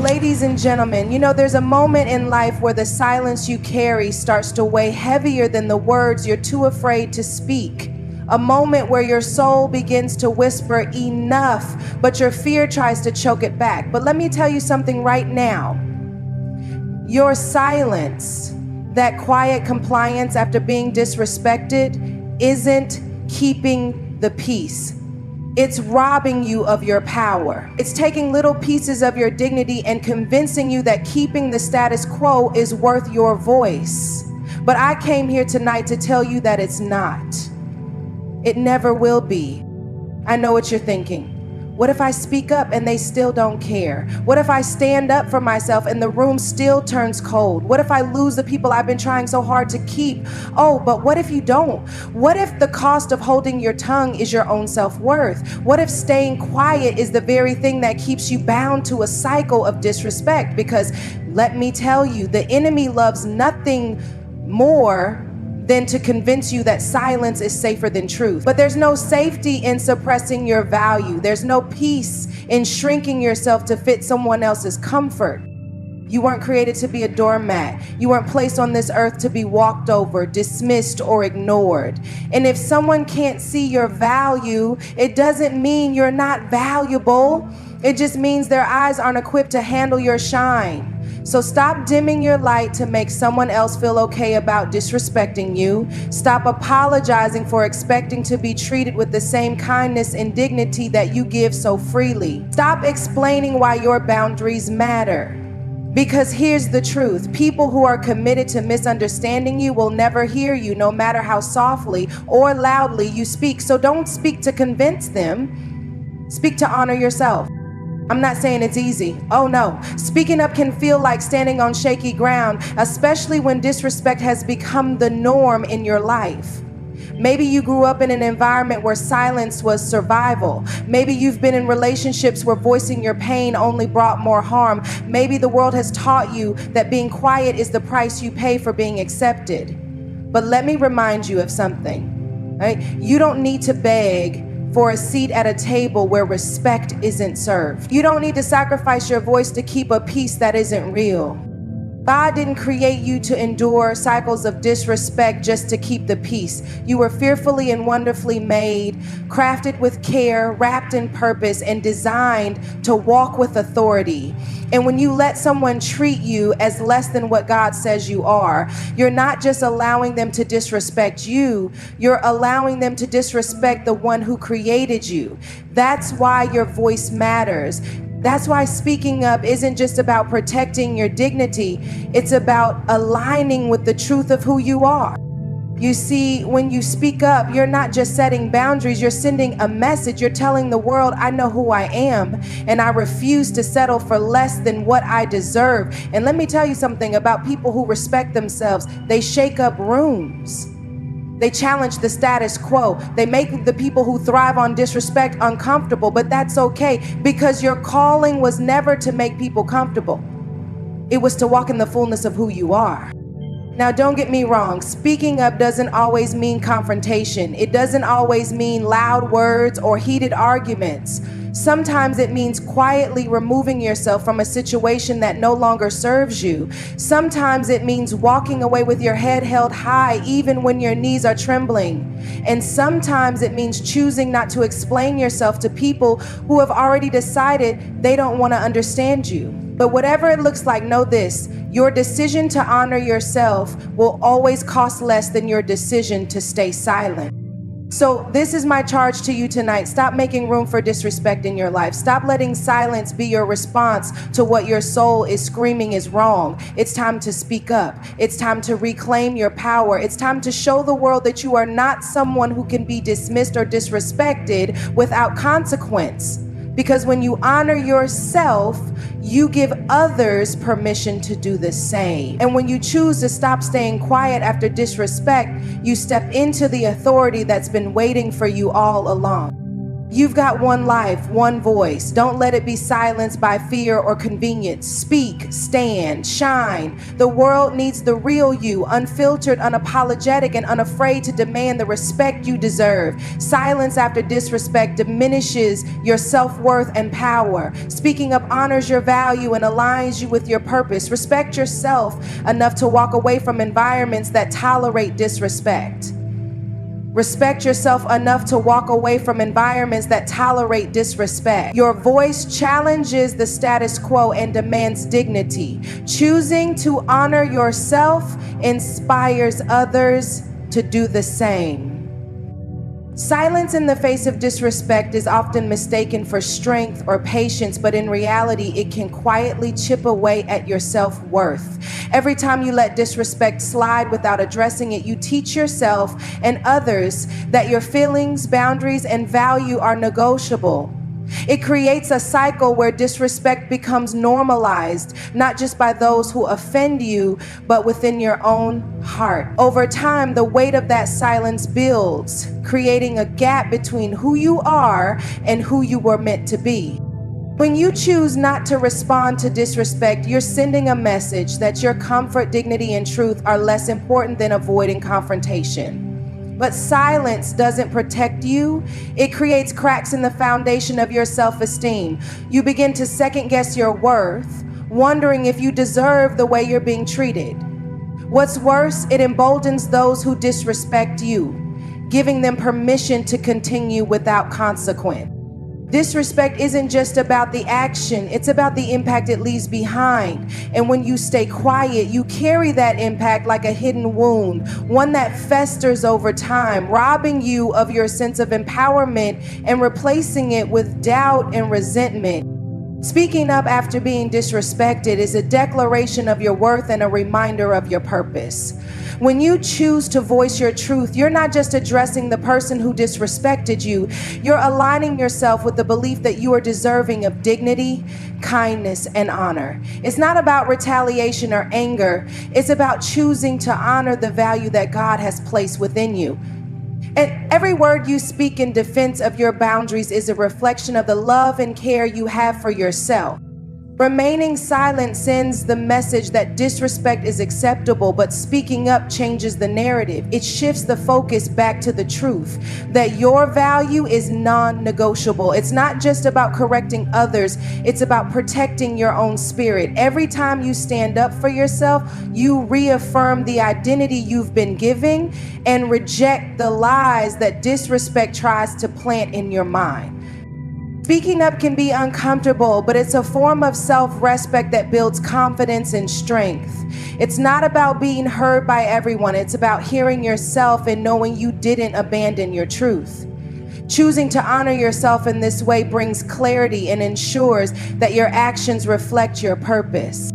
Ladies and gentlemen, you know, there's a moment in life where the silence you carry starts to weigh heavier than the words you're too afraid to speak. A moment where your soul begins to whisper enough, but your fear tries to choke it back. But let me tell you something right now. Your silence, that quiet compliance after being disrespected, isn't keeping the peace. It's robbing you of your power. It's taking little pieces of your dignity and convincing you that keeping the status quo is worth your voice. But I came here tonight to tell you that it's not. It never will be. I know what you're thinking. What if I speak up and they still don't care? What if I stand up for myself and the room still turns cold? What if I lose the people I've been trying so hard to keep? Oh, but what if you don't? What if the cost of holding your tongue is your own self-worth? What if staying quiet is the very thing that keeps you bound to a cycle of disrespect? Because let me tell you, the enemy loves nothing more than to convince you that silence is safer than truth. But there's no safety in suppressing your value. There's no peace in shrinking yourself to fit someone else's comfort. You weren't created to be a doormat. You weren't placed on this earth to be walked over, dismissed, or ignored. And if someone can't see your value, it doesn't mean you're not valuable. It just means their eyes aren't equipped to handle your shine. So stop dimming your light to make someone else feel okay about disrespecting you. Stop apologizing for expecting to be treated with the same kindness and dignity that you give so freely. Stop explaining why your boundaries matter. Because here's the truth. People who are committed to misunderstanding you will never hear you, no matter how softly or loudly you speak. So don't speak to convince them. Speak to honor yourself. I'm not saying it's easy. Oh no. Speaking up can feel like standing on shaky ground, especially when disrespect has become the norm in your life. Maybe you grew up in an environment where silence was survival. Maybe you've been in relationships where voicing your pain only brought more harm. Maybe the world has taught you that being quiet is the price you pay for being accepted. But let me remind you of something, right? You don't need to beg for a seat at a table where respect isn't served. You don't need to sacrifice your voice to keep a peace that isn't real. God didn't create you to endure cycles of disrespect just to keep the peace. You were fearfully and wonderfully made, crafted with care, wrapped in purpose, and designed to walk with authority. And when you let someone treat you as less than what God says you are, you're not just allowing them to disrespect you, you're allowing them to disrespect the one who created you. That's why your voice matters. That's why speaking up isn't just about protecting your dignity, it's about aligning with the truth of who you are. You see, when you speak up, you're not just setting boundaries, you're sending a message. You're telling the world, I know who I am, and I refuse to settle for less than what I deserve. And let me tell you something about people who respect themselves. They shake up rooms. They challenge the status quo. They make the people who thrive on disrespect uncomfortable, but that's okay because your calling was never to make people comfortable. It was to walk in the fullness of who you are. Now, don't get me wrong. Speaking up doesn't always mean confrontation. It doesn't always mean loud words or heated arguments. Sometimes it means quietly removing yourself from a situation that no longer serves you. Sometimes it means walking away with your head held high even when your knees are trembling. And sometimes it means choosing not to explain yourself to people who have already decided they don't want to understand you. But whatever it looks like, know this: your decision to honor yourself will always cost less than your decision to stay silent. So this is my charge to you tonight. Stop making room for disrespect in your life. Stop letting silence be your response to what your soul is screaming is wrong. It's time to speak up. It's time to reclaim your power. It's time to show the world that you are not someone who can be dismissed or disrespected without consequence. Because when you honor yourself, you give others permission to do the same. And when you choose to stop staying quiet after disrespect, you step into the authority that's been waiting for you all along. You've got one life, one voice. Don't let it be silenced by fear or convenience. Speak, stand, shine. The world needs the real you, unfiltered, unapologetic, and unafraid to demand the respect you deserve. Silence after disrespect diminishes your self-worth and power. Speaking up honors your value and aligns you with your purpose. Respect yourself enough to walk away from environments that tolerate disrespect. Respect yourself enough to walk away from environments that tolerate disrespect. Your voice challenges the status quo and demands dignity. Choosing to honor yourself inspires others to do the same. Silence in the face of disrespect is often mistaken for strength or patience, but in reality, it can quietly chip away at your self-worth. Every time you let disrespect slide without addressing it, you teach yourself and others that your feelings, boundaries, and value are negotiable. It creates a cycle where disrespect becomes normalized, not just by those who offend you, but within your own heart. Over time, the weight of that silence builds, creating a gap between who you are and who you were meant to be. When you choose not to respond to disrespect, you're sending a message that your comfort, dignity, and truth are less important than avoiding confrontation. But silence doesn't protect you. It creates cracks in the foundation of your self-esteem. You begin to second-guess your worth, wondering if you deserve the way you're being treated. What's worse, it emboldens those who disrespect you, giving them permission to continue without consequence. Disrespect isn't just about the action, it's about the impact it leaves behind. And when you stay quiet, you carry that impact like a hidden wound, one that festers over time, robbing you of your sense of empowerment and replacing it with doubt and resentment. Speaking up after being disrespected is a declaration of your worth and a reminder of your purpose. When you choose to voice your truth, you're not just addressing the person who disrespected you, you're aligning yourself with the belief that you are deserving of dignity, kindness, and honor. It's not about retaliation or anger. It's about choosing to honor the value that God has placed within you. And every word you speak in defense of your boundaries is a reflection of the love and care you have for yourself. Remaining silent sends the message that disrespect is acceptable, but speaking up changes the narrative. It shifts the focus back to the truth that your value is non-negotiable. It's not just about correcting others, it's about protecting your own spirit. Every time you stand up for yourself, you reaffirm the identity you've been giving and reject the lies that disrespect tries to plant in your mind. Speaking up can be uncomfortable, but it's a form of self-respect that builds confidence and strength. It's not about being heard by everyone. It's about hearing yourself and knowing you didn't abandon your truth. Choosing to honor yourself in this way brings clarity and ensures that your actions reflect your purpose.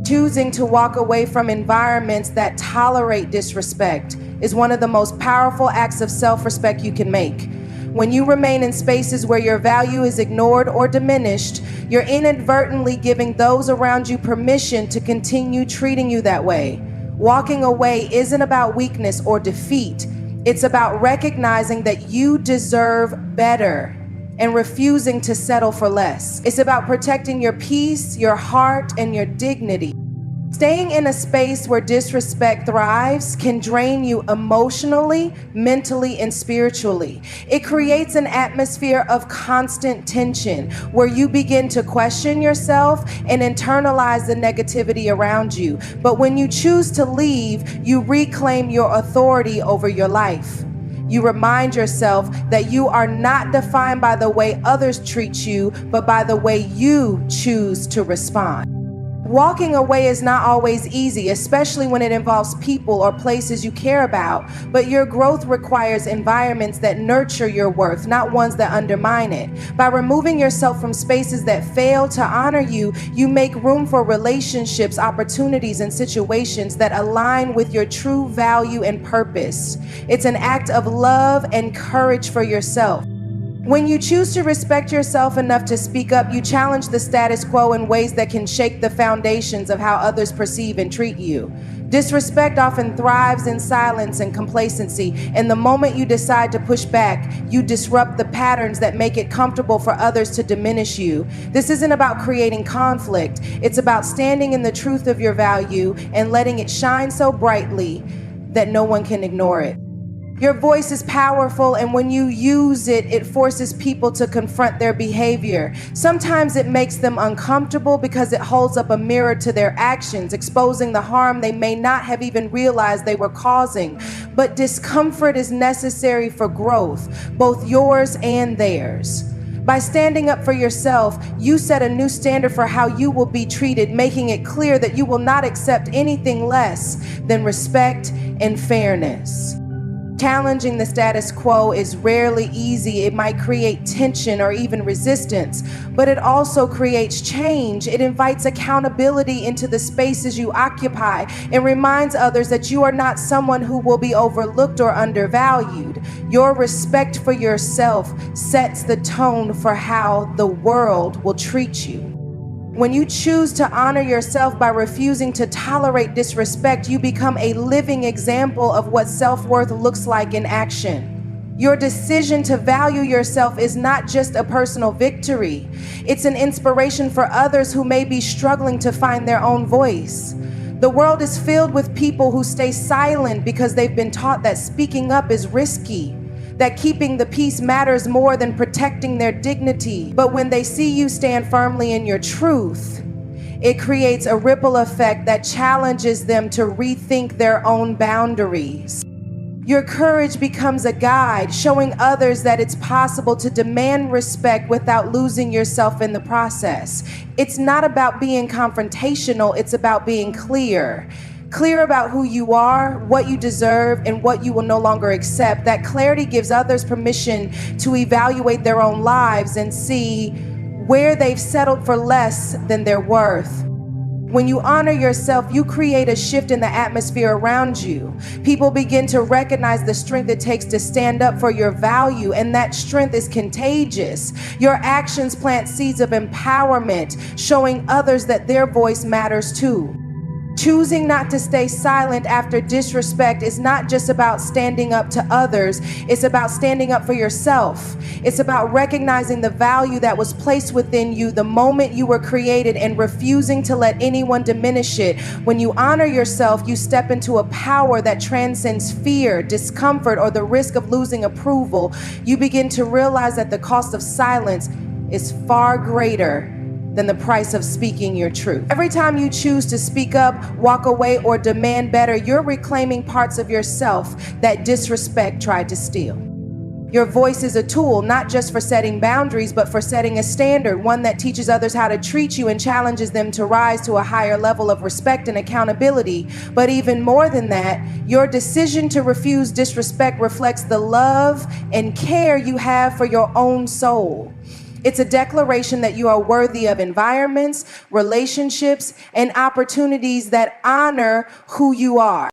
Choosing to walk away from environments that tolerate disrespect is one of the most powerful acts of self-respect you can make. When you remain in spaces where your value is ignored or diminished, you're inadvertently giving those around you permission to continue treating you that way. Walking away isn't about weakness or defeat. It's about recognizing that you deserve better and refusing to settle for less. It's about protecting your peace, your heart, and your dignity. Staying in a space where disrespect thrives can drain you emotionally, mentally, and spiritually. It creates an atmosphere of constant tension where you begin to question yourself and internalize the negativity around you. But when you choose to leave, you reclaim your authority over your life. You remind yourself that you are not defined by the way others treat you, but by the way you choose to respond. Walking away is not always easy, especially when it involves people or places you care about, but your growth requires environments that nurture your worth, not ones that undermine it. By removing yourself from spaces that fail to honor you, you make room for relationships, opportunities, and situations that align with your true value and purpose. It's an act of love and courage for yourself. When you choose to respect yourself enough to speak up, you challenge the status quo in ways that can shake the foundations of how others perceive and treat you. Disrespect often thrives in silence and complacency, and the moment you decide to push back, you disrupt the patterns that make it comfortable for others to diminish you. This isn't about creating conflict, it's about standing in the truth of your value and letting it shine so brightly that no one can ignore it. Your voice is powerful, and when you use it, it forces people to confront their behavior. Sometimes it makes them uncomfortable because it holds up a mirror to their actions, exposing the harm they may not have even realized they were causing. But discomfort is necessary for growth, both yours and theirs. By standing up for yourself, you set a new standard for how you will be treated, making it clear that you will not accept anything less than respect and fairness. Challenging the status quo is rarely easy. It might create tension or even resistance, but it also creates change. It invites accountability into the spaces you occupy and reminds others that you are not someone who will be overlooked or undervalued. Your respect for yourself sets the tone for how the world will treat you. When you choose to honor yourself by refusing to tolerate disrespect, you become a living example of what self-worth looks like in action. Your decision to value yourself is not just a personal victory. It's an inspiration for others who may be struggling to find their own voice. The world is filled with people who stay silent because they've been taught that speaking up is risky, that keeping the peace matters more than protecting their dignity. But when they see you stand firmly in your truth, it creates a ripple effect that challenges them to rethink their own boundaries. Your courage becomes a guide, showing others that it's possible to demand respect without losing yourself in the process. It's not about being confrontational, it's about being clear. Clear about who you are, what you deserve, and what you will no longer accept. That clarity gives others permission to evaluate their own lives and see where they've settled for less than their worth. When you honor yourself, you create a shift in the atmosphere around you. People begin to recognize the strength it takes to stand up for your value, and that strength is contagious. Your actions plant seeds of empowerment, showing others that their voice matters too. Choosing not to stay silent after disrespect is not just about standing up to others, it's about standing up for yourself. It's about recognizing the value that was placed within you the moment you were created and refusing to let anyone diminish it. When you honor yourself, you step into a power that transcends fear, discomfort, or the risk of losing approval. You begin to realize that the cost of silence is far greater than the price of speaking your truth. Every time you choose to speak up, walk away, or demand better, you're reclaiming parts of yourself that disrespect tried to steal. Your voice is a tool, not just for setting boundaries, but for setting a standard, one that teaches others how to treat you and challenges them to rise to a higher level of respect and accountability. But even more than that, your decision to refuse disrespect reflects the love and care you have for your own soul. It's a declaration that you are worthy of environments, relationships, and opportunities that honor who you are.